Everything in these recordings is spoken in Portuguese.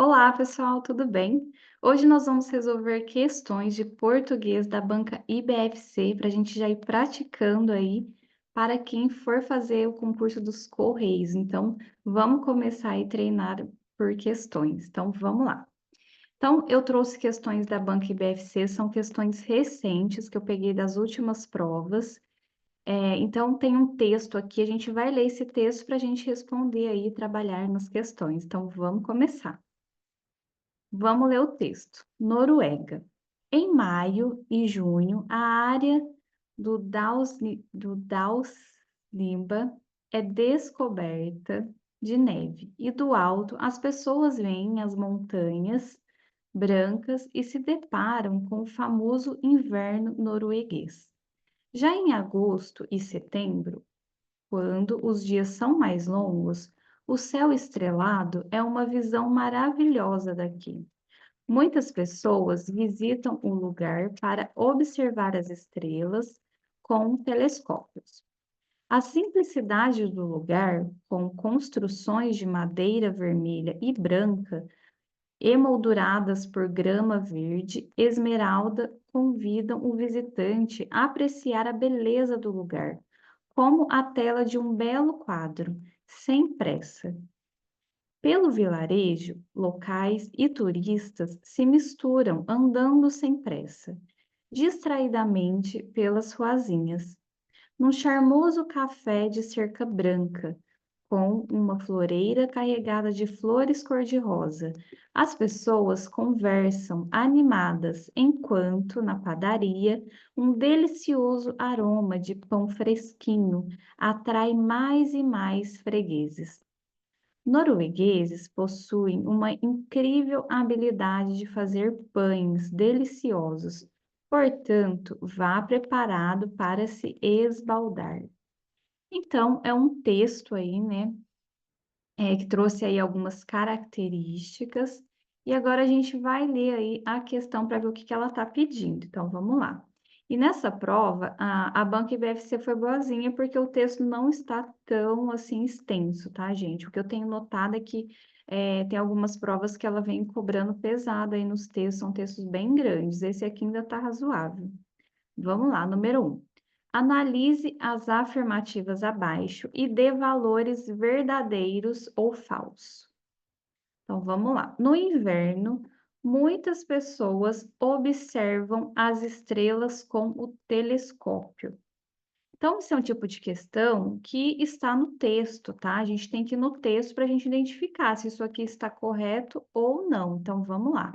Olá, pessoal, tudo bem? Hoje nós vamos resolver questões de português da banca IBFC para a gente já ir praticando aí para quem for fazer o concurso dos Correios. Então, vamos começar aí a treinar por questões. Então, vamos lá. Então, eu trouxe questões da banca IBFC, são questões recentes que eu peguei das últimas provas. Então, tem um texto aqui, a gente vai ler esse texto para a gente responder aí e trabalhar nas questões. Então, vamos começar. Vamos ler o texto. Noruega. Em maio e junho, a área do Dalslimba é descoberta de neve, e do alto as pessoas veem as montanhas brancas e se deparam com o famoso inverno norueguês. Já em agosto e setembro, quando os dias são mais longos, o céu estrelado é uma visão maravilhosa daqui. Muitas pessoas visitam o lugar para observar as estrelas com telescópios. A simplicidade do lugar, com construções de madeira vermelha e branca, emolduradas por grama verde esmeralda, convidam o visitante a apreciar a beleza do lugar, como a tela de um belo quadro, sem pressa. Pelo vilarejo, locais e turistas se misturam andando sem pressa, distraidamente pelas ruazinhas, num charmoso café de cerca branca, com uma floreira carregada de flores cor-de-rosa. As pessoas conversam animadas, enquanto na padaria um delicioso aroma de pão fresquinho atrai mais e mais fregueses. Noruegueses possuem uma incrível habilidade de fazer pães deliciosos, portanto, vá preparado para se esbaldar. Então, é um texto aí, né, que trouxe aí algumas características, e agora a gente vai ler aí a questão para ver o que que ela está pedindo. Então, vamos lá. E nessa prova, a banca IBFC foi boazinha, porque o texto não está tão, assim, extenso, tá, gente? O que eu tenho notado é que tem algumas provas que ela vem cobrando pesado aí nos textos, são textos bem grandes. Esse aqui ainda está razoável. Vamos lá, número 1. Analise as afirmativas abaixo e dê valores verdadeiros ou falsos. Então, vamos lá. No inverno, muitas pessoas observam as estrelas com o telescópio. Então, esse é um tipo de questão que está no texto, tá? A gente tem que ir no texto para a gente identificar se isso aqui está correto ou não. Então, vamos lá.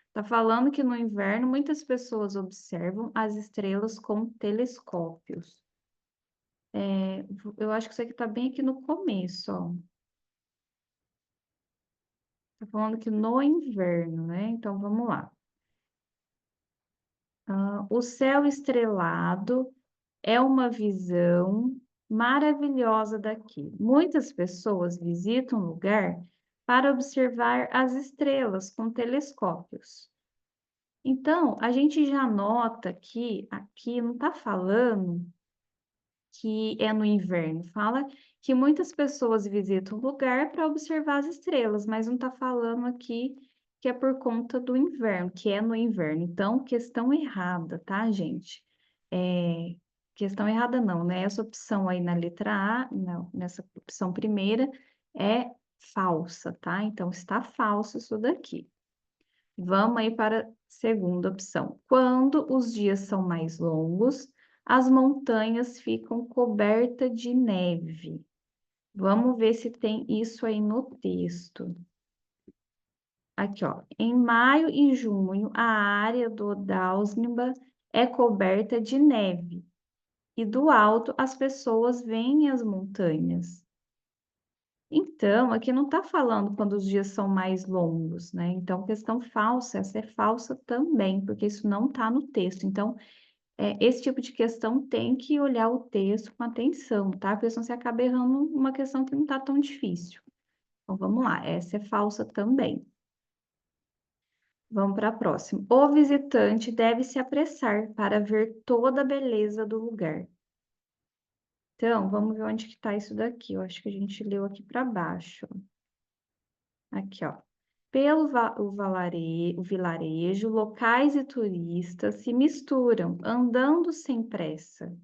Está falando que no inverno muitas pessoas observam as estrelas com telescópios. Eu acho que isso aqui está bem aqui no começo, ó. Está falando que no inverno, né? Então vamos lá. O céu estrelado é uma visão maravilhosa daqui. Muitas pessoas visitam o lugar para observar as estrelas com telescópios. Então, a gente já nota que aqui não está falando que é no inverno, fala que muitas pessoas visitam o lugar para observar as estrelas, mas não está falando aqui que é por conta do inverno, que é no inverno. Então, questão errada, tá, gente? Questão errada não, né? Essa opção aí na letra A, não, nessa opção primeira, é falsa, tá? Então, está falso isso daqui. Vamos aí para a segunda opção. Quando os dias são mais longos, as montanhas ficam cobertas de neve. Vamos ver se tem isso aí no texto. Aqui, ó. Em maio e junho, a área do Dalsniba é coberta de neve. E do alto, as pessoas veem as montanhas. Então, aqui não está falando quando os dias são mais longos, né? Então, questão falsa, essa é falsa também, porque isso não está no texto. Então, esse tipo de questão tem que olhar o texto com atenção, tá? Porque senão você acaba errando uma questão que não está tão difícil. Então, vamos lá, essa é falsa também. Vamos para a próxima. O visitante deve se apressar para ver toda a beleza do lugar. Então, vamos ver onde que está isso daqui. Eu acho que a gente leu aqui para baixo. Aqui, ó. o vilarejo, locais e turistas se misturam, andando sem pressa,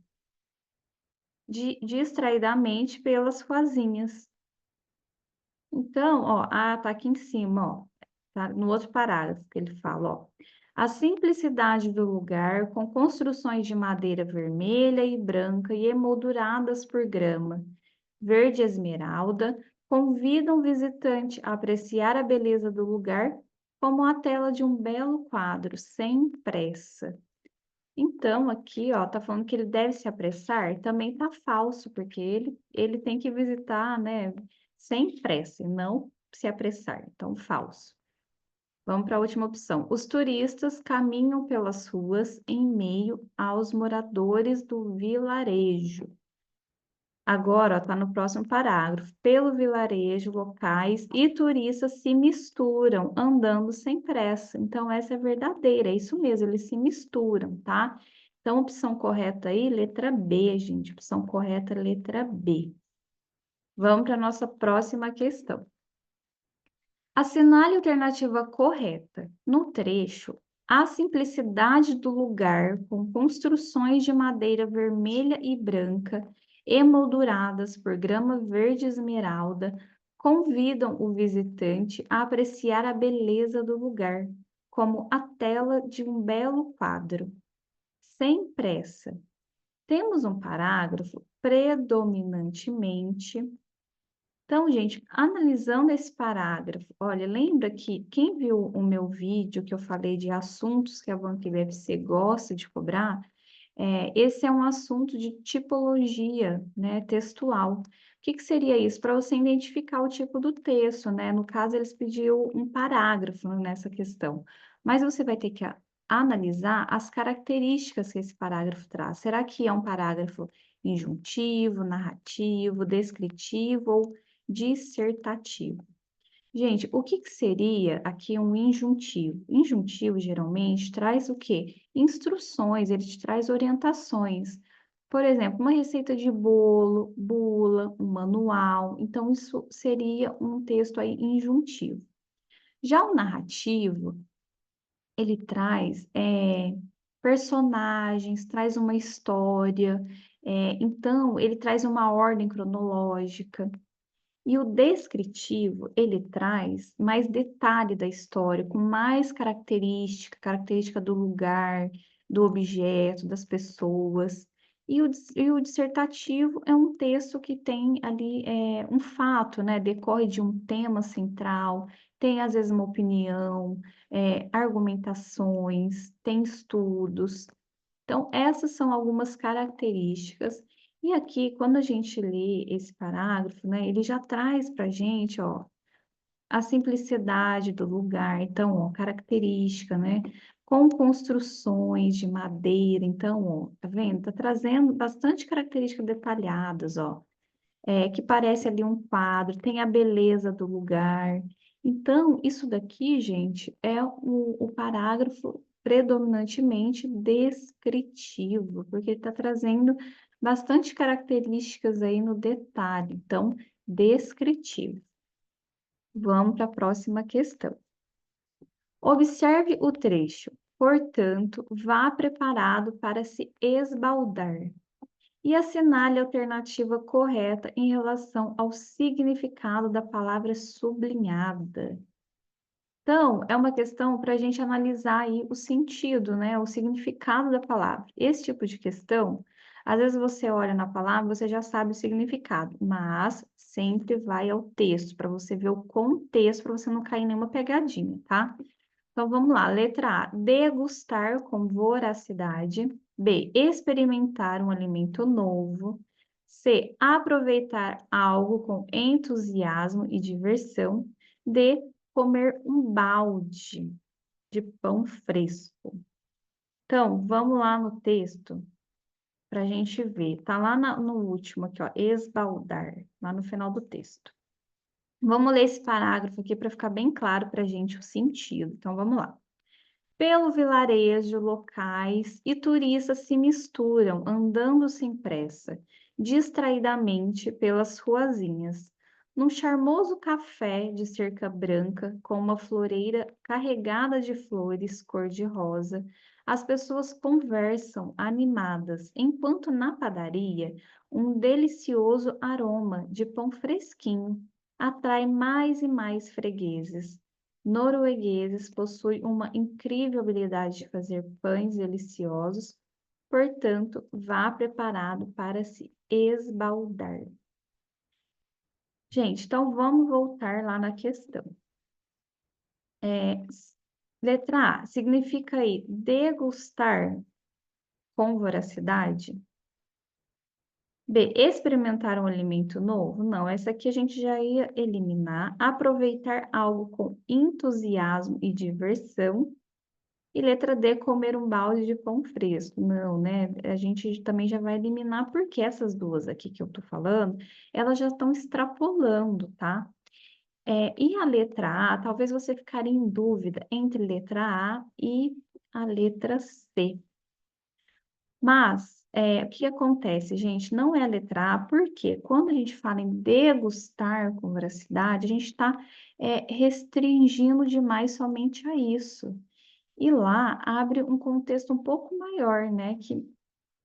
distraidamente pelas ruazinhas. Então, ó, tá aqui em cima, ó, tá no outro parágrafo que ele fala, ó. A simplicidade do lugar, com construções de madeira vermelha e branca e emolduradas por grama, verde esmeralda, convidam o visitante a apreciar a beleza do lugar como a tela de um belo quadro, sem pressa. Então, aqui, ó, tá falando que ele deve se apressar, também tá falso, porque ele tem que visitar, né, sem pressa, e não se apressar. Então, falso. Vamos para a última opção. Os turistas caminham pelas ruas em meio aos moradores do vilarejo. Agora, está no próximo parágrafo. Pelo vilarejo, locais e turistas se misturam, andando sem pressa. Então, essa é verdadeira, é isso mesmo, eles se misturam, tá? Então, opção correta aí, letra B, gente. Opção correta, letra B. Vamos para a nossa próxima questão. Assinale a alternativa correta. No trecho, a simplicidade do lugar com construções de madeira vermelha e branca emolduradas por grama verde esmeralda convidam o visitante a apreciar a beleza do lugar, como a tela de um belo quadro. Sem pressa. Temos um parágrafo predominantemente. Então, gente, analisando esse parágrafo, olha, lembra que quem viu o meu vídeo que eu falei de assuntos que a Banca IBFC gosta de cobrar, esse é um assunto de tipologia, né, textual. O que seria isso? Para você identificar o tipo do texto, né? No caso, eles pediram um parágrafo nessa questão. Mas você vai ter que analisar as características que esse parágrafo traz. Será que é um parágrafo injuntivo, narrativo, descritivo ou dissertativo? Gente, o que seria aqui um injuntivo? Injuntivo, geralmente, traz o quê? Instruções, ele te traz orientações. Por exemplo, uma receita de bolo, bula, um manual. Então, isso seria um texto aí injuntivo. Já o narrativo, ele traz personagens, traz uma história. Então, ele traz uma ordem cronológica. E o descritivo, ele traz mais detalhe da história, com mais característica do lugar, do objeto, das pessoas. E o dissertativo é um texto que tem ali um fato, né? Decorre de um tema central, tem às vezes uma opinião, argumentações, tem estudos. Então, essas são algumas características. E aqui, quando a gente lê esse parágrafo, né, ele já traz para a gente, ó, a simplicidade do lugar. Então, ó, característica, né, com construções de madeira. Então, ó, tá vendo? Tá trazendo bastante características detalhadas, ó, que parece ali um quadro, tem a beleza do lugar. Então, isso daqui, gente, é o parágrafo predominantemente descritivo, porque ele está trazendo bastante características aí no detalhe. Então, descritivo. Vamos para a próxima questão. Observe o trecho. Portanto, vá preparado para se esbaldar e assinale a alternativa correta em relação ao significado da palavra sublinhada. Então, é uma questão para a gente analisar aí o sentido, né? O significado da palavra. Esse tipo de questão, às vezes você olha na palavra, você já sabe o significado, mas sempre vai ao texto, para você ver o contexto, para você não cair em nenhuma pegadinha, tá? Então, vamos lá. Letra A, degustar com voracidade. B, experimentar um alimento novo. C, aproveitar algo com entusiasmo e diversão. D, comer um balde de pão fresco. Então, vamos lá no texto para a gente ver. Tá lá no último aqui, ó, esbaldar, lá no final do texto. Vamos ler esse parágrafo aqui para ficar bem claro para a gente o sentido. Então, vamos lá. Pelo vilarejo, locais e turistas se misturam, andando sem pressa, distraidamente pelas ruazinhas. Num charmoso café de cerca branca, com uma floreira carregada de flores cor-de-rosa, as pessoas conversam animadas, enquanto na padaria um delicioso aroma de pão fresquinho atrai mais e mais fregueses. Noruegueses possuem uma incrível habilidade de fazer pães deliciosos, portanto, vá preparado para se esbaldar. Gente, então vamos voltar lá na questão. Letra A, significa aí degustar com voracidade? B, experimentar um alimento novo? Não, essa aqui a gente já ia eliminar. Aproveitar algo com entusiasmo e diversão. E letra D, comer um balde de pão fresco. Não, né? A gente também já vai eliminar, porque essas duas aqui que eu tô falando, elas já estão extrapolando, tá? E a letra A, talvez você ficaria em dúvida entre letra A e a letra C. Mas, o que acontece, gente? Não é a letra A, porque quando a gente fala em degustar com voracidade, a gente está restringindo demais somente a isso. E lá abre um contexto um pouco maior, né? Que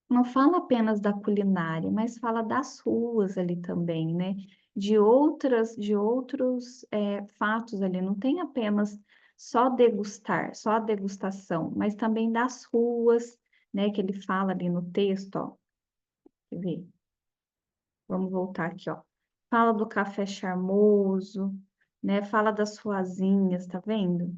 não fala apenas da culinária, mas fala das ruas ali também, né? De outros fatos ali. Não tem apenas só degustar, só a degustação, mas também das ruas, né? Que ele fala ali no texto, ó. Quer ver? Vamos voltar aqui, ó. Fala do café charmoso, né? Fala das ruazinhas, tá vendo?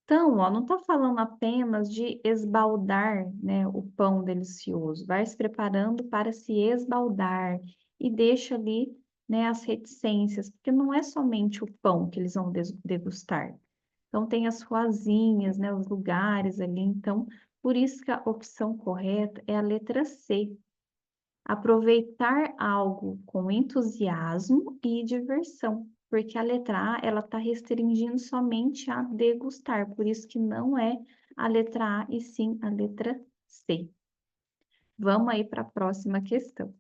Então, ó, não está falando apenas de esbaldar, né, o pão delicioso. Vai se preparando para se esbaldar e deixa ali, né, as reticências, porque não é somente o pão que eles vão degustar. Então, tem as ruazinhas, né, os lugares ali. Então, por isso que a opção correta é a letra C. Aproveitar algo com entusiasmo e diversão, porque a letra A, ela está restringindo somente a degustar, por isso que não é a letra A e sim a letra C. Vamos aí para a próxima questão.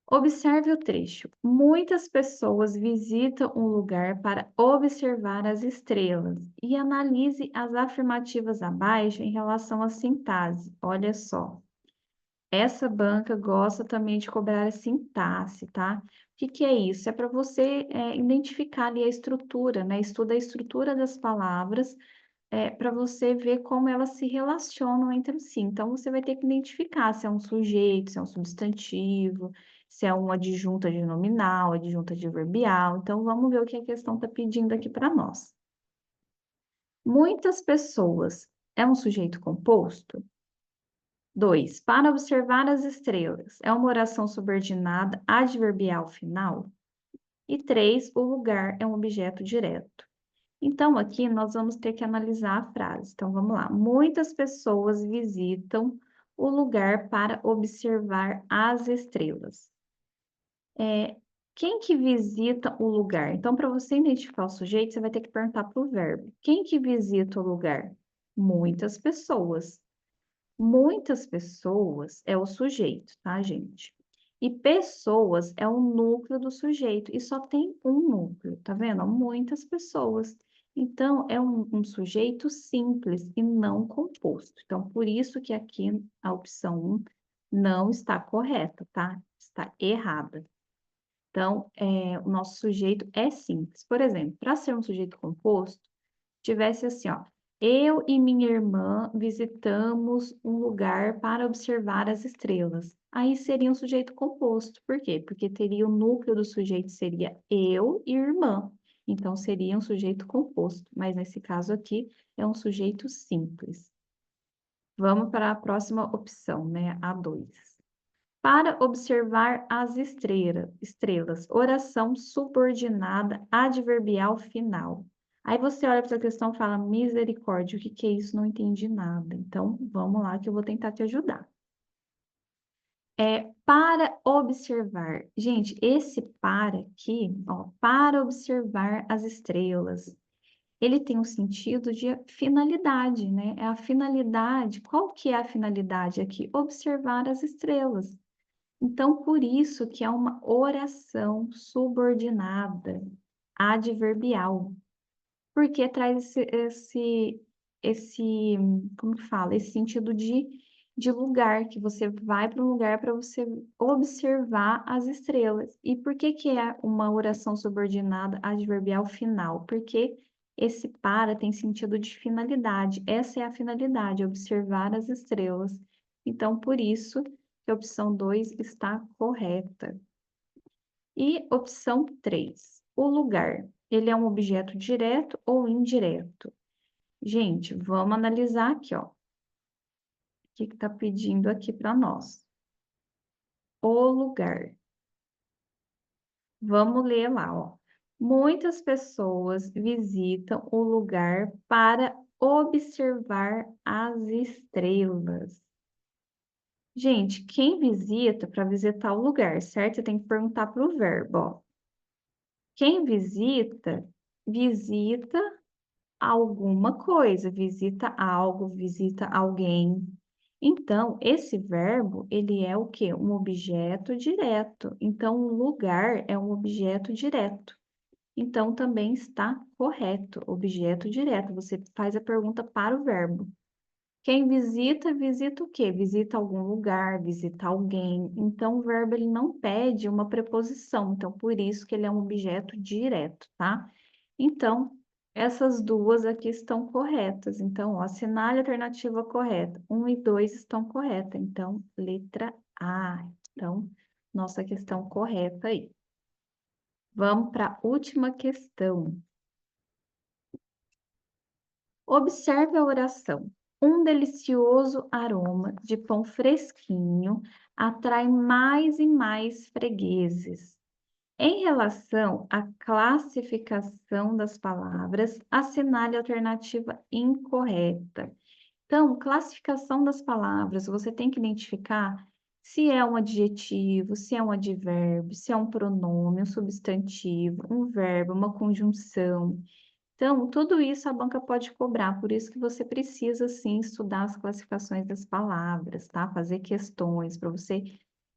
Observe o trecho. Muitas pessoas visitam um lugar para observar as estrelas e analise as afirmativas abaixo em relação à sintaxe. Olha só. Essa banca gosta também de cobrar a sintaxe, tá? O que que é isso? É para você identificar ali a estrutura, né? Estuda a estrutura das palavras, para você ver como elas se relacionam entre si. Então, você vai ter que identificar se é um sujeito, se é um substantivo, se é um adjunto adnominal, adjunto adverbial. Então, vamos ver o que a questão está pedindo aqui para nós. Muitas pessoas é um sujeito composto? 2. Para observar as estrelas. É uma oração subordinada adverbial final? E 3. O lugar é um objeto direto. Então, aqui nós vamos ter que analisar a frase. Então, vamos lá. Muitas pessoas visitam o lugar para observar as estrelas. Quem que visita o lugar? Então, para você identificar o sujeito, você vai ter que perguntar para o verbo. Quem que visita o lugar? Muitas pessoas. Muitas pessoas é o sujeito, tá, gente? E pessoas é o núcleo do sujeito, e só tem um núcleo, tá vendo? Muitas pessoas. Então, é um sujeito simples e não composto. Então, por isso que aqui a opção 1 não está correta, tá? Está errada. Então, o nosso sujeito é simples. Por exemplo, para ser um sujeito composto, tivesse assim, ó. Eu e minha irmã visitamos um lugar para observar as estrelas. Aí seria um sujeito composto. Por quê? Porque teria o núcleo do sujeito seria eu e irmã. Então seria um sujeito composto, mas nesse caso aqui é um sujeito simples. Vamos para a próxima opção, né? A 2. Para observar as estrelas, oração subordinada adverbial final. Aí você olha para essa questão e fala, misericórdia, o que que é isso? Não entendi nada. Então, vamos lá que eu vou tentar te ajudar. Para observar. Gente, esse para aqui, ó, para observar as estrelas, ele tem um sentido de finalidade, né? É a finalidade. Qual que é a finalidade aqui? Observar as estrelas. Então, por isso que é uma oração subordinada, adverbial, porque traz esse, como que fala? Esse sentido de lugar, que você vai para um lugar para você observar as estrelas. E por que que é uma oração subordinada adverbial final? Porque esse para tem sentido de finalidade. Essa é a finalidade, observar as estrelas. Então, por isso que a opção 2 está correta. E opção 3, o lugar. Ele é um objeto direto ou indireto? Gente, vamos analisar aqui, ó. O que está pedindo aqui para nós? O lugar. Vamos ler lá, ó. Muitas pessoas visitam o lugar para observar as estrelas. Gente, quem visita para visitar o lugar, certo? Você tem que perguntar para o verbo, ó. Quem visita, visita alguma coisa, visita algo, visita alguém. Então, esse verbo, ele é o quê? Um objeto direto. Então, o lugar é um objeto direto. Então, também está correto, objeto direto. Você faz a pergunta para o verbo. Quem visita, visita o quê? Visita algum lugar, visita alguém. Então, o verbo ele não pede uma preposição. Então, por isso que ele é um objeto direto, tá? Então, essas duas aqui estão corretas. Então, ó, assinale a alternativa correta. 1 e 2 estão corretas. Então, letra A. Então, nossa questão correta aí. Vamos para a última questão. Observe a oração. Um delicioso aroma de pão fresquinho atrai mais e mais fregueses. Em relação à classificação das palavras, assinale a alternativa incorreta. Então, classificação das palavras, você tem que identificar se é um adjetivo, se é um advérbio, se é um pronome, um substantivo, um verbo, uma conjunção. Então, tudo isso a banca pode cobrar, por isso que você precisa, sim, estudar as classificações das palavras, tá? Fazer questões para você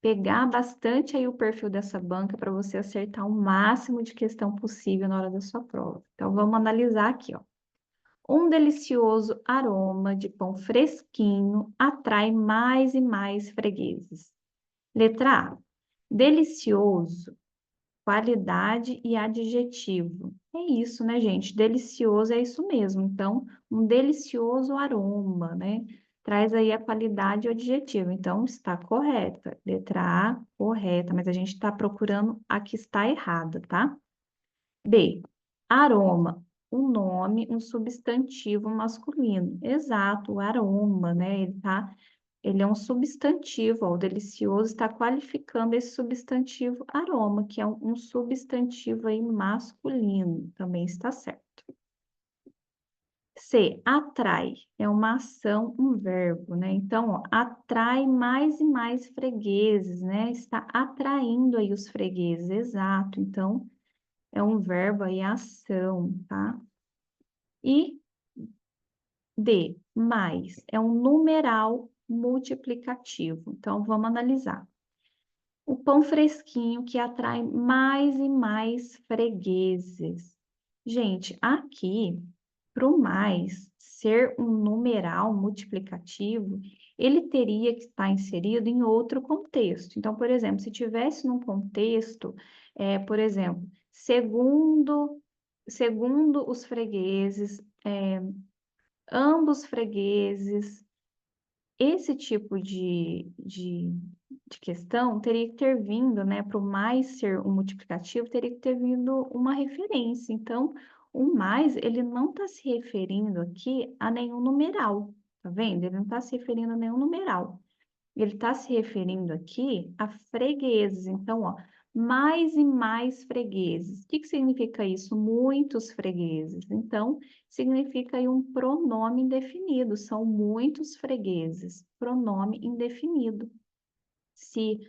pegar bastante aí o perfil dessa banca para você acertar o máximo de questão possível na hora da sua prova. Então, vamos analisar aqui, ó. Um delicioso aroma de pão fresquinho atrai mais e mais fregueses. Letra A. Delicioso, qualidade e adjetivo. É isso, né, gente? Delicioso é isso mesmo. Então, um delicioso aroma, né? Traz aí a qualidade e o adjetivo. Então, está correta. Letra A, correta, mas a gente está procurando a que está errada, tá? B. Aroma. Um nome, um substantivo masculino. Exato, o aroma, né? Ele é um substantivo, ó, o delicioso está qualificando esse substantivo aroma, que é um substantivo aí masculino, também está certo. C, atrai, é uma ação, um verbo, né? Então, ó, atrai mais e mais fregueses, né? Está atraindo aí os fregueses, exato. Então, é um verbo aí, ação, tá? E D, mais, é um numeral multiplicativo. Então, vamos analisar. O pão fresquinho que atrai mais e mais fregueses. Gente, aqui, para o mais ser um numeral multiplicativo, ele teria que estar inserido em outro contexto. Então, por exemplo, se tivesse num contexto, por exemplo, segundo os fregueses, ambos fregueses, esse tipo de questão teria que ter vindo, né, para o mais ser um multiplicativo, teria que ter vindo uma referência. Então, o mais, ele não está se referindo aqui a nenhum numeral, tá vendo? Ele não está se referindo a nenhum numeral. Ele está se referindo aqui a fregueses. Então, ó, mais e mais fregueses. O que que significa isso? Muitos fregueses. Então, significa aí um pronome indefinido. São muitos fregueses. Pronome indefinido. Se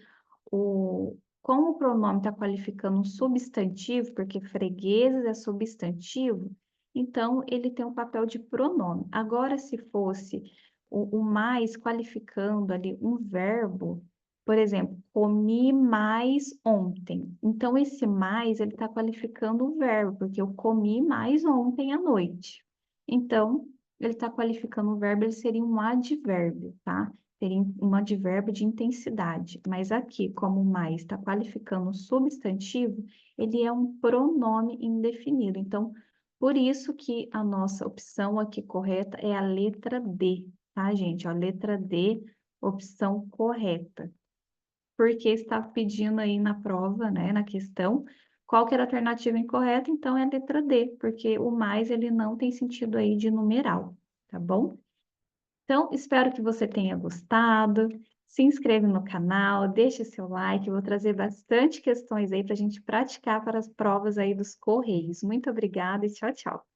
como o pronome está qualificando um substantivo, porque fregueses é substantivo, então ele tem um papel de pronome. Agora, se fosse o mais qualificando ali um verbo, Por exemplo, comi mais ontem. Então, esse mais, ele está qualificando o verbo, porque eu comi mais ontem à noite. Então, ele está qualificando o verbo, ele seria um advérbio, tá? Seria um advérbio de intensidade. Mas aqui, como o mais está qualificando o substantivo, ele é um pronome indefinido. Então, por isso que a nossa opção aqui correta é a letra D, tá, gente? A letra D, opção correta. Porque está pedindo aí na prova, né, na questão, qual que era a alternativa incorreta, então é a letra D, porque o mais ele não tem sentido aí de numeral, tá bom? Então, espero que você tenha gostado. Se inscreve no canal, deixe seu like, eu vou trazer bastante questões aí para a gente praticar para as provas aí dos Correios. Muito obrigada e tchau, tchau.